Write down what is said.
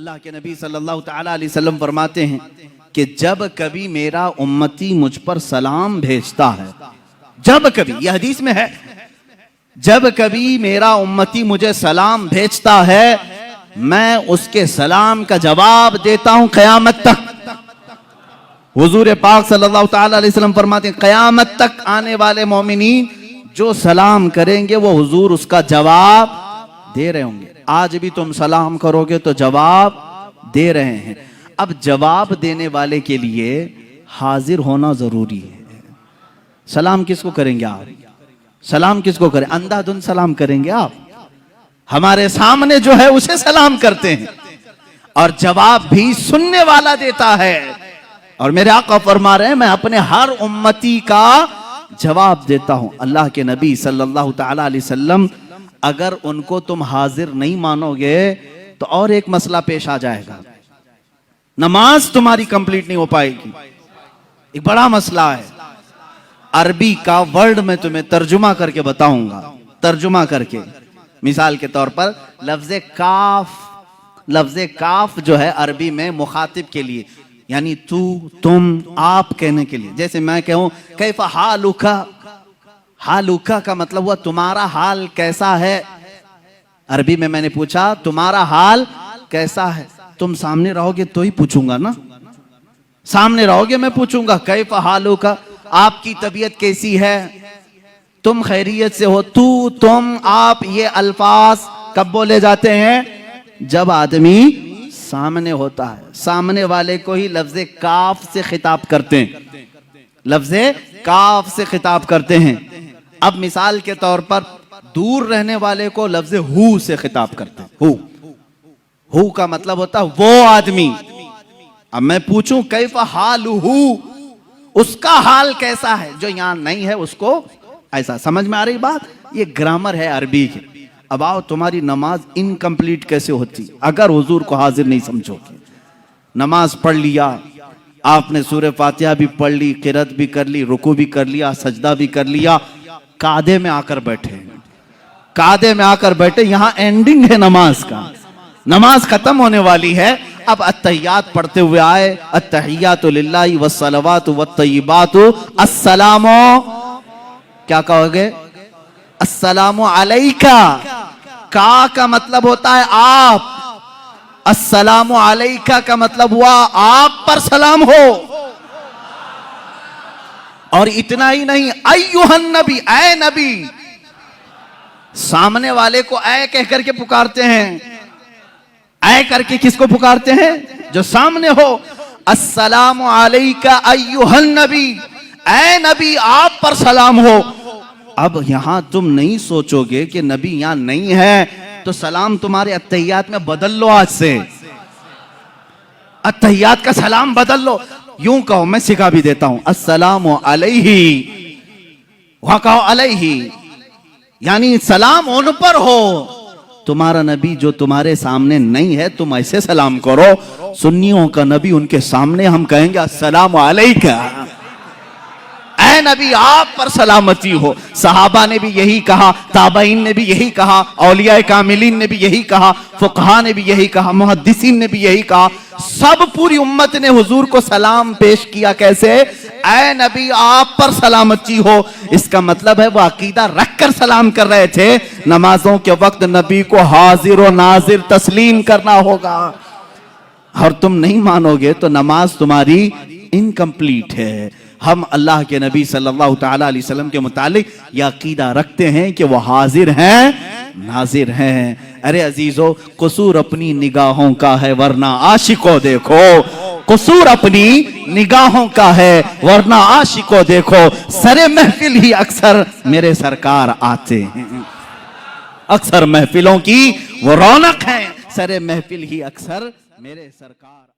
اللہ کے نبی صلی اللہ تعالیٰ علیہ وسلم فرماتے ہیں کہ جب کبھی میرا امتی مجھ پر سلام بھیجتا ہے، جب کبھی، یہ حدیث میں ہے، جب کبھی میرا امتی مجھے سلام بھیجتا ہے میں اس کے سلام کا جواب دیتا ہوں قیامت تک۔ حضور پاک صلی اللہ تعالیٰ علیہ وسلم فرماتے ہیں قیامت تک آنے والے مومنین جو سلام کریں گے وہ حضور اس کا جواب دے رہے ہوں گے۔ آج بھی تم سلام کرو گے تو جواب دے رہے ہیں۔ اب جواب دینے والے کے لیے حاضر ہونا ضروری ہے۔ سلام کس کو کریں گے آپ؟ سلام کس کو کریں؟ اندھا دھن سلام کریں گے آپ؟ ہمارے سامنے جو ہے اسے سلام کرتے ہیں، اور جواب بھی سننے والا دیتا ہے۔ اور میرے آقا فرما رہے ہیں میں اپنے ہر امتی کا جواب دیتا ہوں۔ اللہ کے نبی صلی اللہ تعالیٰ علیہ وسلم اگر ان کو تم حاضر نہیں مانو گے تو اور ایک مسئلہ پیش آ جائے گا، نماز تمہاری کمپلیٹ نہیں ہو پائے گی۔ ایک بڑا مسئلہ ہے، عربی کا ورڈ میں تمہیں ترجمہ کر کے بتاؤں گا، ترجمہ کر کے۔ مثال کے طور پر لفظ کاف جو ہے عربی میں مخاطب کے لیے، یعنی تو، تم، آپ کہنے کے لیے۔ جیسے میں کہوں کیف حالکا، حالکا کا مطلب ہوا تمہارا حال کیسا ہے۔ عربی میں نے پوچھا تمہارا حال کیسا ہے، تم سامنے رہو گے تو ہی پوچھوں گا نا، سامنے رہو گے میں پوچھوں گا کیف حالکا، آپ کی طبیعت کیسی ہے، تم خیریت سے ہو۔ تو، تم، آپ، یہ الفاظ کب بولے جاتے ہیں؟ جب آدمی سامنے ہوتا ہے، سامنے والے کو ہی لفظ کاف سے خطاب کرتے ہیں، لفظ کاف سے خطاب کرتے ہیں۔ اب مثال کے طور پر دور رہنے والے کو لفظ ہو سے خطاب کرتے ہیں۔ ہو کا مطلب ہوتا ہے وہ آدمی۔ اب میں پوچھوں کیف حالہ، اس کا حال کیسا ہے، جو یہاں نہیں ہے اس کو ایسا۔ سمجھ میں آ رہی بات؟ یہ گرامر ہے عربی کی۔ اب آؤ تمہاری نماز انکمپلیٹ کیسے ہوتی اگر حضور کو حاضر نہیں سمجھو گے؟ نماز پڑھ لیا آپ نے، سورہ فاتحہ بھی پڑھ لی، قرات بھی کر لی، رکوع بھی کر لیا، سجدہ بھی کر لیا، قعدے میں آ کر بیٹھے، قعدے میں آ کر بیٹھے، یہاں اینڈنگ ہے نماز کا، نماز ختم ہونے والی ہے۔ اب التحیات پڑھتے ہوئے آئے، التحیات للہ والصلوات والطیبات، السلام، کیا کہو گے؟ السلام علیکہ، کا مطلب ہوتا ہے آپ، السلام علیکہ کا مطلب ہوا آپ پر سلام ہو۔ اور اتنا ہی نہیں، ایھا النبی، اے نبی، سامنے والے کو اے کہہ کر کے پکارتے ہیں۔ اے کر کے کس کو پکارتے ہیں؟ جو سامنے ہو۔ السلام علیکہ ایھا النبی، اے نبی آپ پر سلام ہو۔ اب یہاں تم نہیں سوچو گے کہ نبی یہاں نہیں ہے تو سلام تمہارے التحیات میں بدل لو، آج سے التحیات کا سلام بدل لو۔ یوں کہو، میں سکھا بھی دیتا ہوں، السلام علیہ، وہاں کہو علیہ، یعنی سلام ان پر ہو۔ تمہارا نبی جو تمہارے سامنے نہیں ہے تم ایسے سلام کرو۔ سنیوں کا نبی ان کے سامنے ہم کہیں گے السلام علیکہ، اے نبی آپ پر سلامتی ہو۔ صحابہ نے بھی یہی کہا، تابعین نے بھی یہی کہا، اولیاء کاملین نے بھی یہی کہا، فقہاء نے بھی یہی کہا، محدثین نے بھی یہی کہا، سب پوری امت نے حضور کو سلام پیش کیا۔ کیسے؟ اے نبی آپ پر سلامتی ہو۔ اس کا مطلب ہے وہ عقیدہ رکھ کر سلام کر رہے تھے، نمازوں کے وقت نبی کو حاضر و ناظر تسلیم کرنا ہوگا۔ اور تم نہیں مانو گے تو نماز تمہاری انکمپلیٹ ہے۔ ہم اللہ کے نبی صلی اللہ تعالیٰ علیہ وسلم کے متعلق یہ عقیدہ رکھتے ہیں کہ وہ حاضر ہیں، ناظر ہیں۔ ارے عزیزو، قصور اپنی نگاہوں کا ہے ورنہ عاشقوں دیکھو، قصور اپنی نگاہوں کا ہے ورنہ عاشقوں دیکھو، سر محفل ہی اکثر میرے سرکار آتے ہیں۔ اکثر محفلوں کی وہ رونق ہے، سر محفل ہی اکثر میرے سرکار